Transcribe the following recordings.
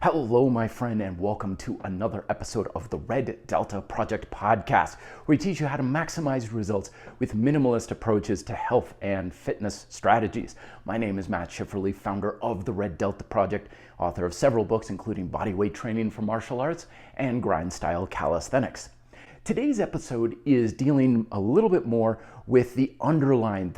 Hello, my friend, and welcome to another episode of the Red Delta Project podcast, where we teach you how to maximize results with minimalist approaches to health and fitness strategies. My name is Matt Schifferly, founder of the Red Delta Project, author of several books, including Bodyweight Training for Martial Arts and Grind Style Calisthenics. Today's episode is dealing a little bit more with the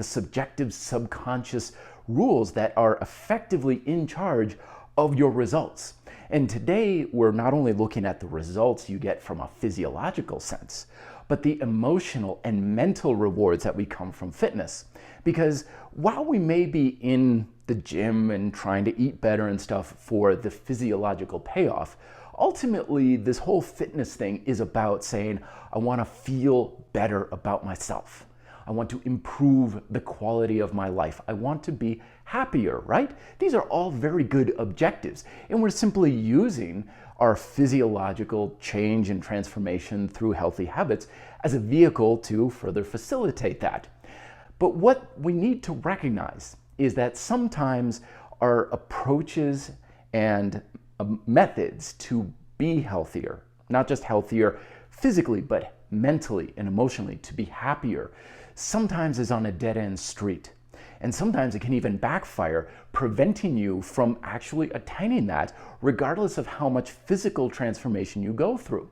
subjective, subconscious rules that are effectively in charge of your results. And today, we're not only looking at the results you get from a physiological sense, but the emotional and mental rewards that we come from fitness. Because while we may be in the gym and trying to eat better and stuff for the physiological payoff, ultimately, this whole fitness thing is about saying, I want to feel better about myself. I want to improve the quality of my life. I want to be happier, right? These are all very good objectives. And we're simply using our physiological change and transformation through healthy habits as a vehicle to further facilitate that. But what we need to recognize is that sometimes our approaches and methods to be healthier, not just healthier physically, but mentally and emotionally, to be happier, sometimes is on a dead-end street. And sometimes it can even backfire, preventing you from actually attaining that, regardless of how much physical transformation you go through.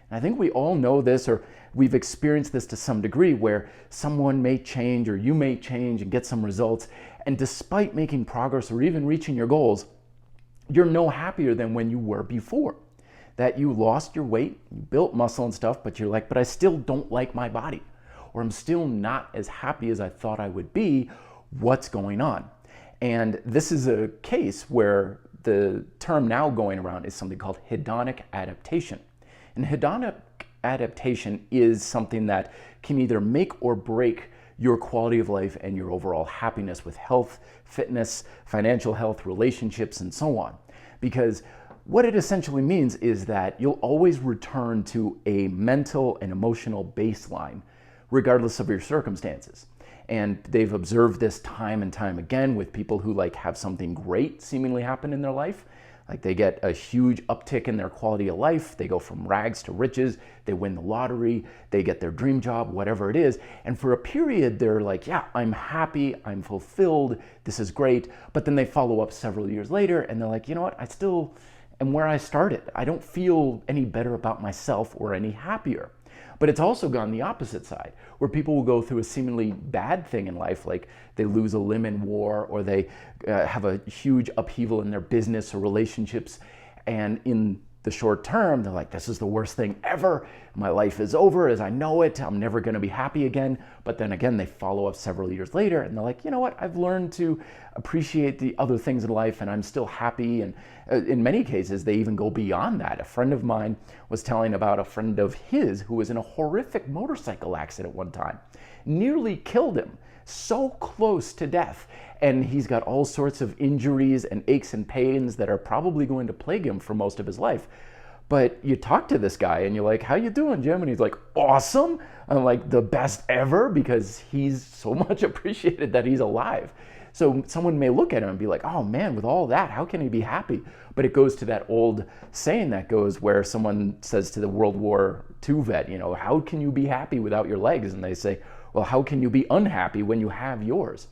And I think we all know this, or we've experienced this to some degree, where someone may change or you may change and get some results, and despite making progress or even reaching your goals, you're no happier than when you were before. That you lost your weight, you built muscle and stuff, but you're like, but I still don't like my body. Or I'm still not as happy as I thought I would be. What's going on? And this is a case where the term now going around is something called hedonic adaptation. And hedonic adaptation is something that can either make or break your quality of life and your overall happiness with health, fitness, financial health, relationships, and so on. Because what it essentially means is that you'll always return to a mental and emotional baseline, regardless of your circumstances. And they've observed this time and time again with people who have something great seemingly happen in their life. Like they get a huge uptick in their quality of life. They go from rags to riches. They win the lottery. They get their dream job, whatever it is. And for a period, they're like, yeah, I'm happy. I'm fulfilled. This is great. But then they follow up several years later and they're like, you know what? I still am where I started. I don't feel any better about myself or any happier. But it's also gone the opposite side, where people will go through a seemingly bad thing in life, like they lose a limb in war, or they have a huge upheaval in their business or relationships. And in the short term, they're like, this is the worst thing ever. My life is over as I know it. I'm never going to be happy again. But then again, they follow up several years later and they're like, you know what? I've learned to appreciate the other things in life and I'm still happy. And in many cases, they even go beyond that. A friend of mine was telling about a friend of his who was in a horrific motorcycle accident one time, nearly killed him, so close to death. And he's got all sorts of injuries and aches and pains that are probably going to plague him for most of his life. But you talk to this guy and you're like, how you doing, Jim? And he's like, awesome. I'm like, the best ever, because he's so much appreciated that he's alive. So someone may look at him and be like, oh man, with all that, how can he be happy? But it goes to that old saying that goes where someone says to the World War II vet, how can you be happy without your legs? And they say, well, how can you be unhappy when you have yours?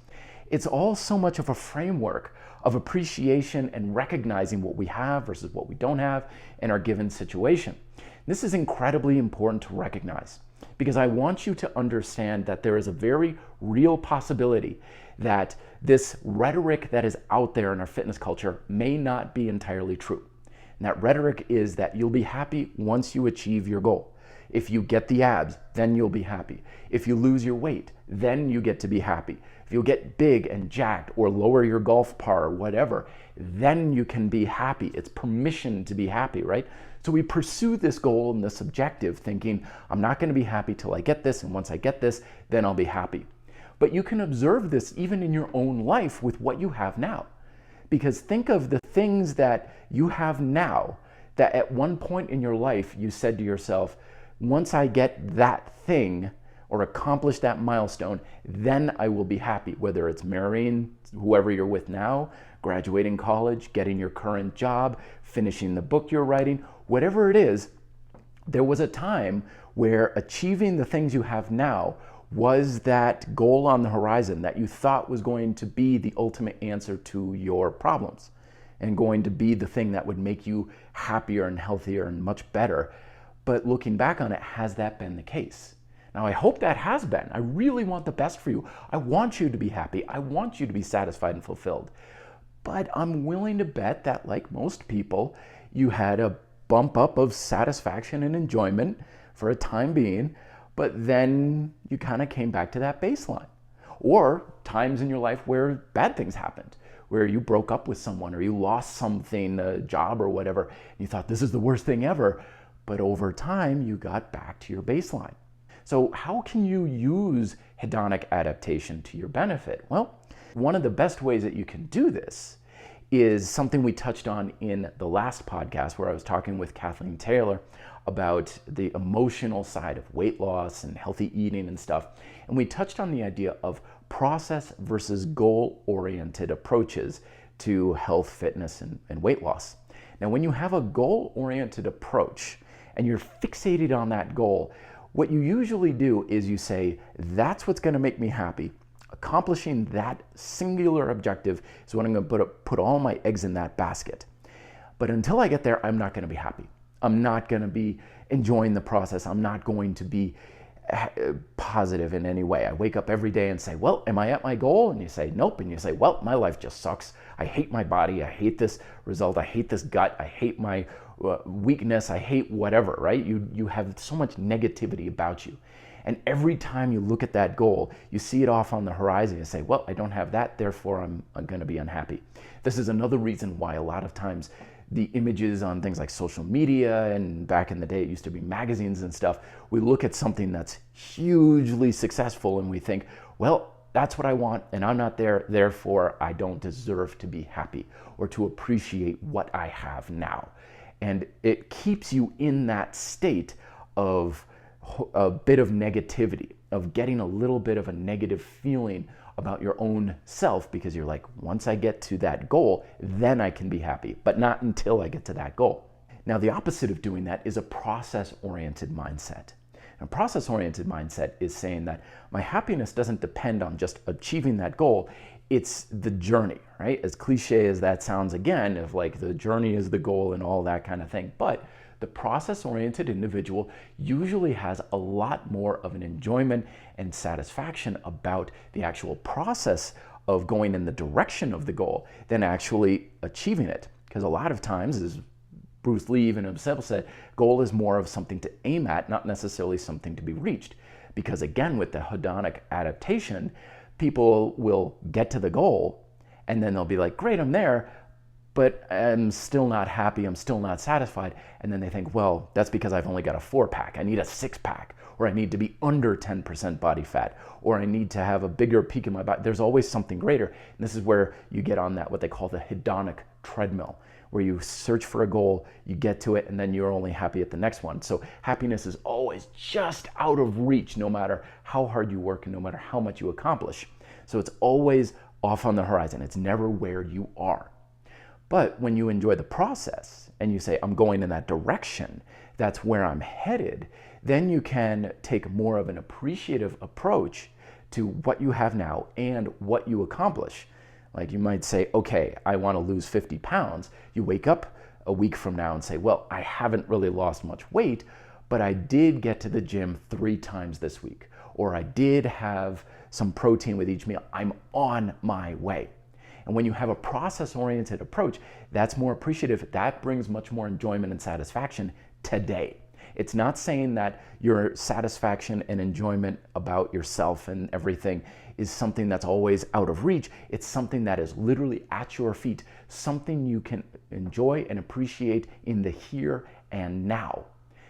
It's all so much of a framework of appreciation and recognizing what we have versus what we don't have in our given situation. This is incredibly important to recognize because I want you to understand that there is a very real possibility that this rhetoric that is out there in our fitness culture may not be entirely true. And that rhetoric is that you'll be happy once you achieve your goal. If you get the abs, then you'll be happy. If you lose your weight, then you get to be happy. If you get big and jacked or lower your golf par or whatever, then you can be happy. It's permission to be happy, right? So we pursue this goal and this objective thinking, I'm not going to be happy till I get this, and once I get this, then I'll be happy. But you can observe this even in your own life with what you have now. Because think of the things that you have now that at one point in your life you said to yourself, once I get that thing, or accomplish that milestone, then I will be happy. Whether it's marrying whoever you're with now, graduating college, getting your current job, finishing the book you're writing, whatever it is, there was a time where achieving the things you have now was that goal on the horizon that you thought was going to be the ultimate answer to your problems and going to be the thing that would make you happier and healthier and much better. But looking back on it, has that been the case? Now, I hope that has been. I really want the best for you. I want you to be happy. I want you to be satisfied and fulfilled. But I'm willing to bet that, like most people, you had a bump up of satisfaction and enjoyment for a time being, but then you kind of came back to that baseline. Or times in your life where bad things happened, where you broke up with someone or you lost something, a job or whatever, and you thought this is the worst thing ever, but over time you got back to your baseline. So how can you use hedonic adaptation to your benefit? Well, one of the best ways that you can do this is something we touched on in the last podcast where I was talking with Kathleen Taylor about the emotional side of weight loss and healthy eating and stuff. And we touched on the idea of process versus goal-oriented approaches to health, fitness, and weight loss. Now, when you have a goal-oriented approach and you're fixated on that goal, what you usually do is you say, that's what's going to make me happy. Accomplishing that singular objective is what I'm going to put all my eggs in that basket. But until I get there, I'm not going to be happy. I'm not going to be enjoying the process. I'm not going to be positive in any way. I wake up every day and say, well, am I at my goal? And you say, nope. And you say, well, my life just sucks. I hate my body. I hate this result. I hate this gut. I hate my weakness. I hate whatever, right? You have so much negativity about you. And every time you look at that goal, you see it off on the horizon and say, well, I don't have that, therefore I'm going to be unhappy. This is another reason why a lot of times the images on things like social media, and back in the day it used to be magazines and stuff, we look at something that's hugely successful and we think, well, that's what I want and I'm not there, therefore I don't deserve to be happy or to appreciate what I have now. And it keeps you in that state of a bit of negativity, of getting a little bit of a negative feeling about your own self, because you're like, once I get to that goal, then I can be happy, but not until I get to that goal. Now, the opposite of doing that is a process-oriented mindset. A process-oriented mindset is saying that my happiness doesn't depend on just achieving that goal, it's the journey, right? As cliche as that sounds, again, of like the journey is the goal and all that kind of thing, but the process-oriented individual usually has a lot more of an enjoyment and satisfaction about the actual process of going in the direction of the goal than actually achieving it. Because a lot of times, as Bruce Lee even himself said, goal is more of something to aim at, not necessarily something to be reached. Because again, with the hedonic adaptation, people will get to the goal and then they'll be like, great, I'm there, but I'm still not happy, I'm still not satisfied. And then they think, well, that's because I've only got a 4-pack. I need a 6-pack, or I need to be under 10% body fat, or I need to have a bigger peak in my body. There's always something greater. And this is where you get on that, what they call the hedonic treadmill, where you search for a goal, you get to it, and then you're only happy at the next one. So happiness is always just out of reach, no matter how hard you work and no matter how much you accomplish. So it's always off on the horizon. It's never where you are. But when you enjoy the process and you say, I'm going in that direction, that's where I'm headed, then you can take more of an appreciative approach to what you have now and what you accomplish. Like you might say, okay, I want to lose 50 pounds. You wake up a week from now and say, well, I haven't really lost much weight, but I did get to the gym 3 times this week, or I did have some protein with each meal. I'm on my way. And when you have a process-oriented approach, that's more appreciative. That brings much more enjoyment and satisfaction today. It's not saying that your satisfaction and enjoyment about yourself and everything is something that's always out of reach. It's something that is literally at your feet, something you can enjoy and appreciate in the here and now.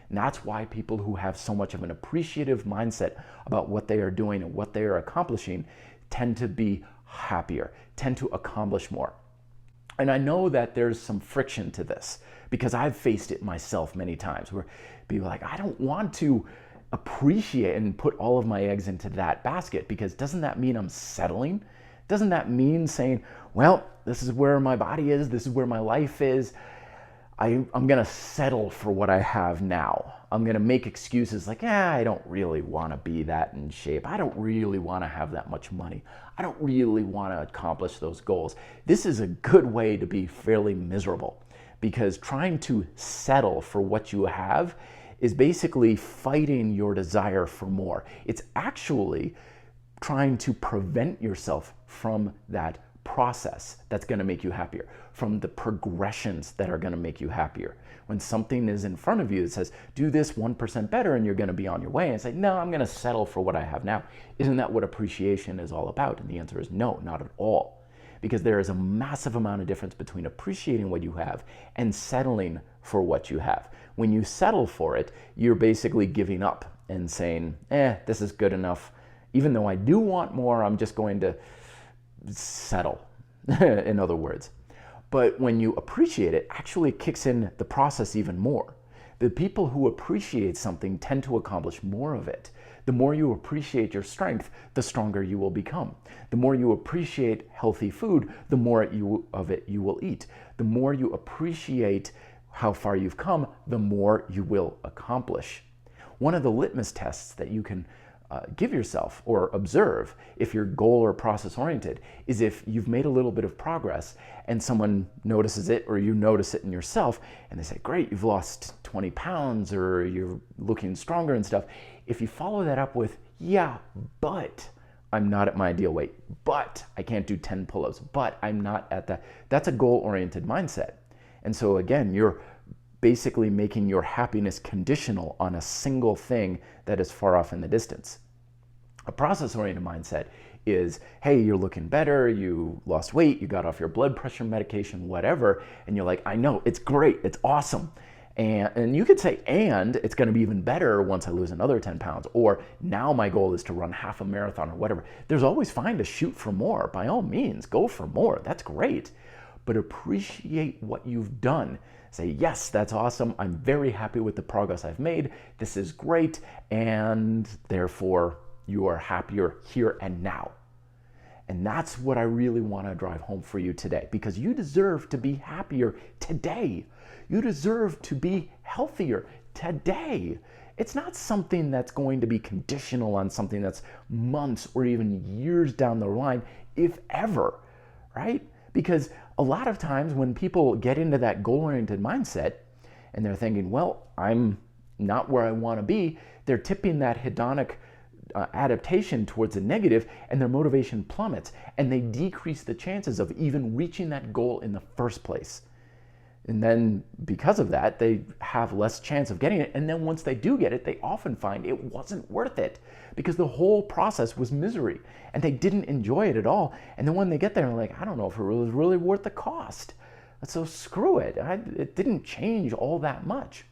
And that's why people who have so much of an appreciative mindset about what they are doing and what they are accomplishing tend to be happier, tend to accomplish more. And I know that there's some friction to this because I've faced it myself many times where people are like, I don't want to appreciate and put all of my eggs into that basket, because doesn't that mean I'm settling? Doesn't that mean saying, well, this is where my body is, this is where my life is, I'm going to settle for what I have now. I'm going to make excuses like, I don't really want to be that in shape. I don't really want to have that much money. I don't really want to accomplish those goals. This is a good way to be fairly miserable, because trying to settle for what you have is basically fighting your desire for more. It's actually trying to prevent yourself from that process that's going to make you happier, from the progressions that are going to make you happier. When something is in front of you that says, do this 1% better and you're going to be on your way, and say, no, I'm going to settle for what I have now. Isn't that what appreciation is all about? And the answer is no, not at all. Because there is a massive amount of difference between appreciating what you have and settling for what you have. When you settle for it, you're basically giving up and saying, this is good enough. Even though I do want more, I'm just going to settle, in other words. But when you appreciate it, actually kicks in the process even more. The people who appreciate something tend to accomplish more of it. The more you appreciate your strength, the stronger you will become. The more you appreciate healthy food, the more of it you will eat. The more you appreciate how far you've come, the more you will accomplish. One of the litmus tests that you can give yourself or observe if you're goal or process oriented is if you've made a little bit of progress and someone notices it, or you notice it in yourself, and they say, great, you've lost 20 pounds or you're looking stronger and stuff. If you follow that up with, yeah, but I'm not at my ideal weight, but I can't do 10 pull-ups, but I'm not at that, that's a goal-oriented mindset. And so again, you're basically making your happiness conditional on a single thing that is far off in the distance. A process-oriented mindset is, hey, you're looking better, you lost weight, you got off your blood pressure medication, whatever, and you're like, I know, it's great, it's awesome. And you could say, and it's going to be even better once I lose another 10 pounds, or now my goal is to run half a marathon or whatever. There's always fine to shoot for more. By all means, go for more. That's great. But appreciate what you've done. Say, yes, that's awesome. I'm very happy with the progress I've made. This is great. And therefore, you are happier here and now. And that's what I really want to drive home for you today, because you deserve to be happier today. You deserve to be healthier today. It's not something that's going to be conditional on something that's months or even years down the line, if ever, right? Because a lot of times when people get into that goal-oriented mindset and they're thinking, well, I'm not where I want to be, they're tipping that hedonic adaptation towards a negative, and their motivation plummets, and they decrease the chances of even reaching that goal in the first place. And then because of that, they have less chance of getting it. And then once they do get it, they often find it wasn't worth it, because the whole process was misery and they didn't enjoy it at all. And then when they get there, they're like, I don't know if it was really worth the cost. So screw it. It didn't change all that much.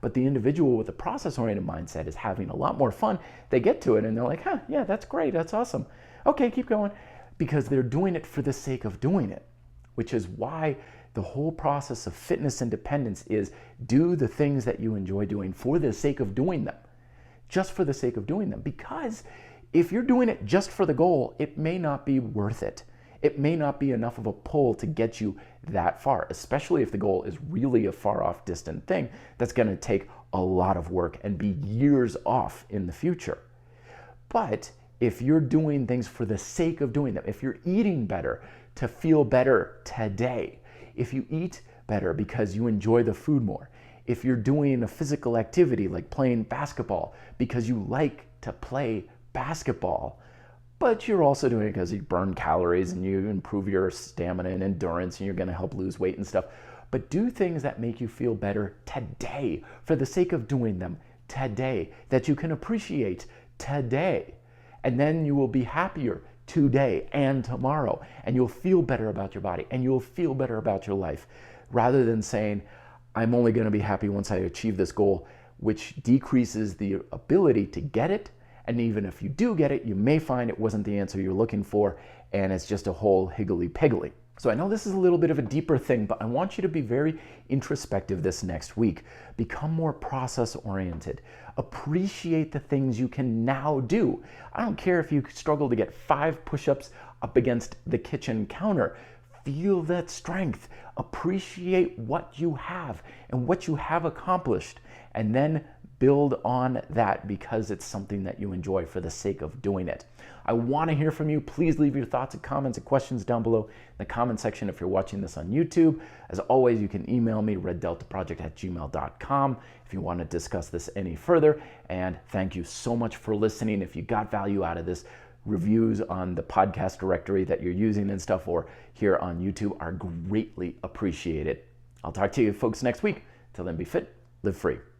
But the individual with a process-oriented mindset is having a lot more fun. They get to it and they're like, yeah, that's great. That's awesome. Okay, keep going. Because they're doing it for the sake of doing it, which is why the whole process of fitness independence is do the things that you enjoy doing for the sake of doing them, just for the sake of doing them. Because if you're doing it just for the goal, it may not be worth it. It may not be enough of a pull to get you that far, especially if the goal is really a far off distant thing that's going to take a lot of work and be years off in the future. But if you're doing things for the sake of doing them, if you're eating better to feel better today, if you eat better because you enjoy the food more, if you're doing a physical activity like playing basketball because you like to play basketball, but you're also doing it because you burn calories and you improve your stamina and endurance and you're going to help lose weight and stuff. But do things that make you feel better today for the sake of doing them today, that you can appreciate today. And then you will be happier today and tomorrow, and you'll feel better about your body and you'll feel better about your life, rather than saying, I'm only going to be happy once I achieve this goal, which decreases the ability to get it. And even if you do get it, you may find it wasn't the answer you're looking for, and it's just a whole higgledy-piggledy. So I know this is a little bit of a deeper thing, but I want you to be very introspective this next week. Become more process oriented. Appreciate the things you can now do. I don't care if you struggle to get 5 push-ups up against the kitchen counter. Feel that strength. Appreciate what you have and what you have accomplished, and then build on that because it's something that you enjoy for the sake of doing it. I want to hear from you. Please leave your thoughts and comments and questions down below in the comment section if you're watching this on YouTube. As always, you can email me, reddeltaproject@gmail.com, if you want to discuss this any further. And thank you so much for listening. If you got value out of this, reviews on the podcast directory that you're using and stuff, or here on YouTube, are greatly appreciated. I'll talk to you folks next week. Till then, be fit, live free.